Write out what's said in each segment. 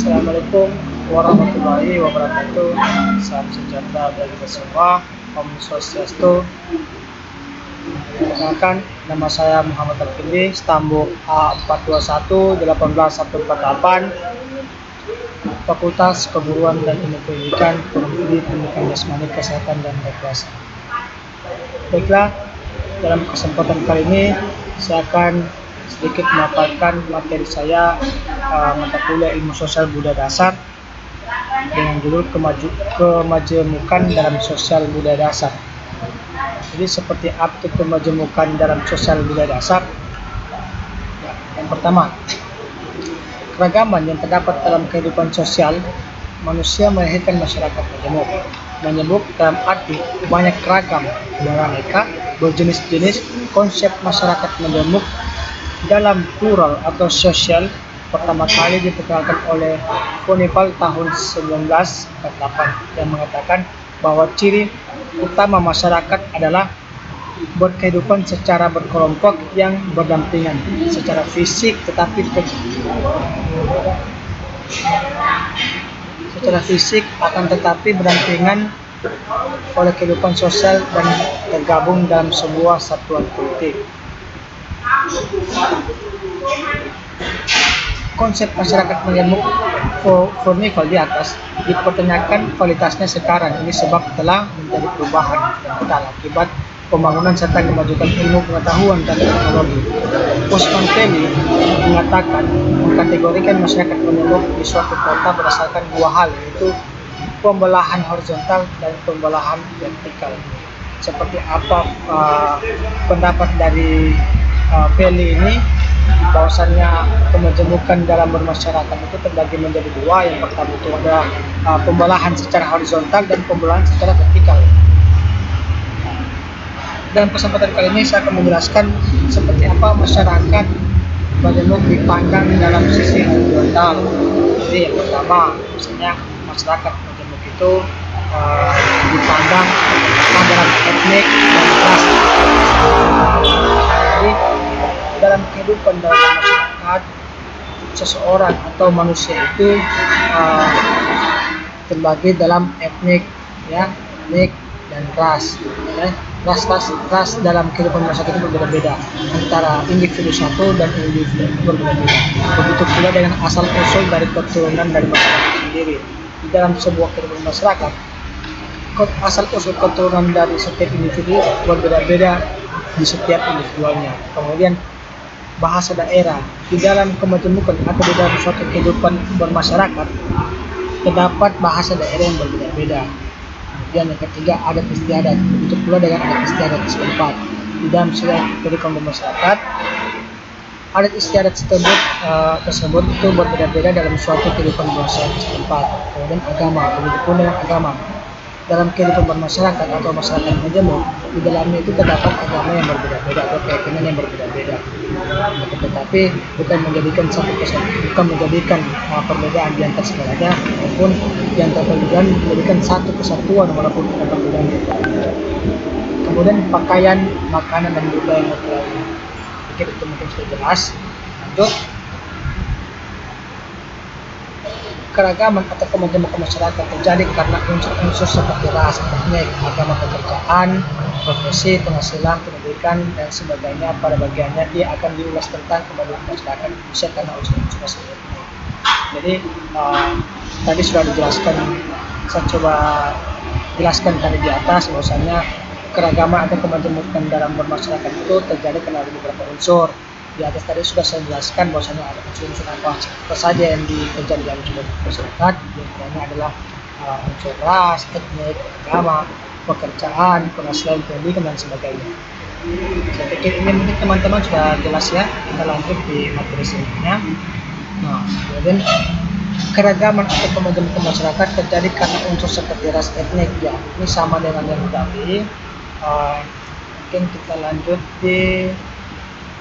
Assalamualaikum warahmatullahi wabarakatuh. Salam sejahtera bagi kita semua. Om Swastiastu. Perkenalkan, nama saya Muhammad Alfindi, stambuk A42181148, Fakultas Keguruan dan Ilmu Pendidikan, Prodi Pendidikan Jasmani, Kesehatan dan Rekreasi. Baiklah, dalam kesempatan kali ini saya akan sedikit memaparkan materi saya, mata kuliah Ilmu Sosial Budaya Dasar dengan judul kemajemukan dalam sosial budaya dasar. Jadi seperti apa itu kemajemukan dalam sosial budaya dasar? Ya, yang pertama, keragaman yang terdapat dalam kehidupan sosial manusia melahirkan masyarakat majemuk. Majemuk dalam arti banyak ragam, beraneka, berjenis-jenis. Konsep masyarakat majemuk dalam plural atau sosial pertama kali diperkenalkan oleh Funival tahun 1948 yang mengatakan bahwa ciri utama masyarakat adalah berkehidupan secara berkelompok yang berdampingan secara fisik akan tetapi berdampingan oleh kehidupan sosial dan tergabung dalam sebuah satuan politik. Konsep masyarakat majemuk Funival di atas dipertanyakan kualitasnya sekarang ini sebab telah menjadi perubahan yang total akibat pembangunan serta kemajuan ilmu pengetahuan dan teknologi. Osman Feli mengkategorikan masyarakat majemuk di suatu kota berdasarkan dua hal, yaitu pembelahan horizontal dan pembelahan vertikal. Seperti apa pendapat dari Feli ini, bahwasannya kemajemukan dalam bermasyarakat itu terbagi menjadi dua. Yang pertama itu ada pembelahan secara horizontal dan pembelahan secara vertikal. Dalam kesempatan kali ini saya akan menjelaskan seperti apa masyarakat majemuk dipandang dalam sisi horizontal. Jadi yang pertama, misalnya masyarakat majemuk itu dipandang dalam etnik dan ras. Jadi dalam kehidupan dalam masyarakat, seseorang atau manusia itu terbagi dalam etnik, ya, etnik dan ras. Ya. Ras dalam kehidupan masyarakat itu berbeda-beda antara individu satu dan individu berbeda-beda. Begitu pula dengan asal usul dari keturunan dari masyarakat sendiri. Di dalam sebuah kehidupan masyarakat, asal usul keturunan dari setiap individu berbeda-beda di setiap individualnya. Kemudian bahasa daerah di dalam kemajemukan atau di dalam suatu kehidupan bermasyarakat terdapat bahasa daerah yang berbeda-beda. Kemudian yang ketiga, adat istiadat. Begitu pula dengan adat istiadat setempat. Di dalam sebuah kehidupan bermasyarakat, adat istiadat tersebut itu berbeda-beda dalam suatu kehidupan bermasyarakat setempat. Kemudian agama, begitu pun dengan agama. Dalam kehidupan bermasyarakat atau masyarakat majemuk, di dalamnya itu terdapat agama yang berbeda-beda atau keyakinan yang berbeda-beda. Tetapi bukan menjadikan perbedaan di antara segalanya, maupun di antara perbedaan menjadikan satu kesatuan walaupun ada perbedaan. Kemudian pakaian, makanan dan budaya yang lainnya. Oke, itu mungkin sudah jelas. Lanjut. Keragaman atau kemajemukan masyarakat terjadi karena unsur-unsur seperti ras, etnik, agama, pekerjaan, profesi, penghasilan, pendidikan, dan sebagainya. Pada bagiannya dia akan diulas tentang kemajemukan masyarakat bisa karena unsur-unsur tersebut. Jadi tadi sudah dijelaskan, saya coba jelaskan tadi di atas bahwasanya keragaman atau kemajemukan dalam bermasyarakat itu terjadi karena ada beberapa unsur. Di atas tadi sudah saya jelaskan bahwasanya ada unsur-unsur apa saja yang terjadi dalam sebuah masyarakat. Di antaranya adalah unsur ras, etnik, agama, pekerjaan, penghasilan, pendidikan, dan sebagainya. Saya pikir ini mungkin teman-teman sudah jelas ya. Kita lanjut di materi selanjutnya. Nah, kemudian keragaman atau kemajemukan masyarakat terjadi karena unsur seperti ras, etnik. Ya, ini sama dengan yang tadi. Mungkin kita lanjut di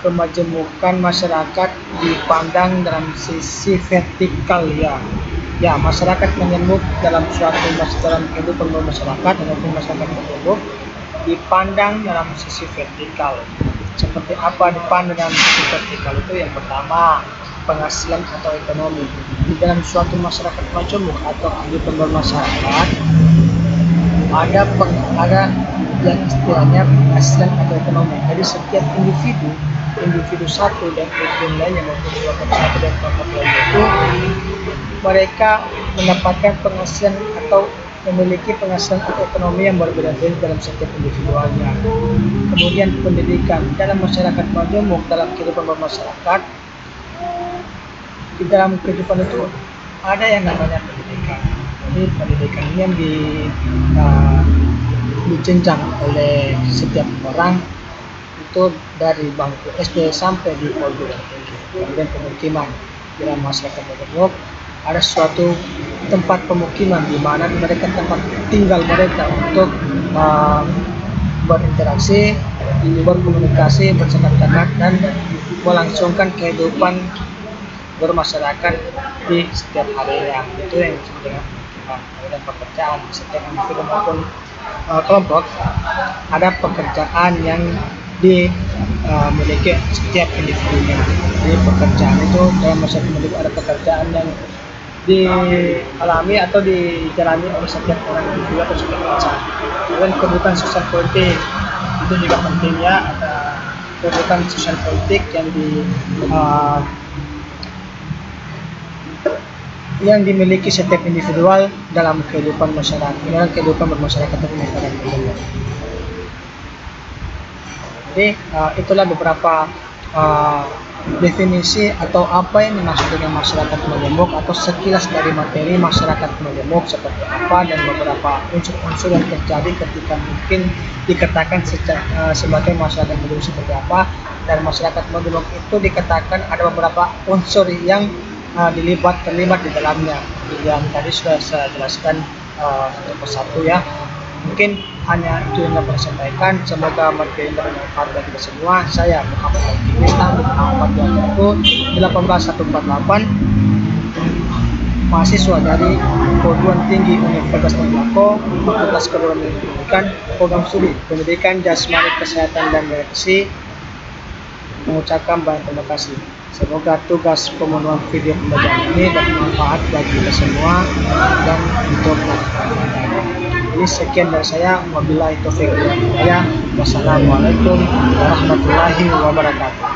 kemajemukan masyarakat dipandang dalam sisi vertikal, ya. Ya, masyarakat majemuk dalam kehidupan bermasyarakat ataupun masyarakat majemuk dipandang dalam sisi vertikal. Seperti apa dipandang dalam sisi vertikal itu? Yang pertama, penghasilan atau ekonomi. Di dalam suatu masyarakat majemuk atau kehidupan bermasyarakat, ada yang istilahnya penghasilan atau ekonomi. Jadi setiap individu satu dan individu lainnya maupun kelompok satu dan kelompok lainnya itu mereka mendapatkan penghasilan atau memiliki penghasilan atau ekonomi yang berbeda-beda dalam setiap individualnya. Kemudian pendidikan dalam masyarakat majemuk, dalam kehidupan bermasyarakat, di dalam kehidupan itu ada yang namanya pendidikan. Jadi pendidikan ini yang dijenjang oleh setiap orang itu dari bangku SD sampai di perguruan tinggi. Kemudian pemukiman di dalam masyarakat majemuk, ada suatu tempat pemukiman di mana mereka tempat tinggal mereka untuk berinteraksi, berkomunikasi, bercakap-cakap dan melangsungkan kehidupan bermasyarakat di setiap harinya. Itu yang disebut dengan pemukiman. Kemudian pekerjaan setiap individu maupun kelompok, ada pekerjaan yang dimiliki setiap individunya. Jadi pekerjaan itu dalam masyarakat majemuk ada pekerjaan yang dialami atau dijalani oleh setiap orang individu atau setiap bangsa. Kemudian kedudukan sosial politik itu juga penting ya, ada kedudukan sosial politik yang dimiliki setiap individual dalam kehidupan masyarakat, dalam kehidupan bermasyarakat dan masyarakat majemuk. Jadi itulah beberapa definisi atau apa yang dimaksud dengan masyarakat majemuk atau sekilas dari materi masyarakat majemuk seperti apa dan beberapa unsur-unsur yang terjadi ketika mungkin dikatakan sebagai masyarakat majemuk seperti apa. Dan masyarakat majemuk itu dikatakan ada beberapa unsur yang terlibat di dalamnya yang tadi sudah saya jelaskan satu persatu ya. Mungkin hanya itu yang dapat saya sampaikan. Semoga materi bermanfaat bagi kita semua. Saya Muhammad Al-Kimista, Muhammad Al-Kimista 18148, mahasiswa dari Perguruan Tinggi Universitas Tembako, Fakultas Kedokteran dan Pendidikan, Program Studi Pendidikan Jasmani Kesehatan dan Nutrisi, mengucapkan banyak terima kasih. Semoga tugas pemenuhan video pembelajaran ini dapat bermanfaat bagi kita semua dan untuk ini sekian dari saya. Wabillahi taufiq wal hidayah. Wassalamualaikum warahmatullahi wabarakatuh.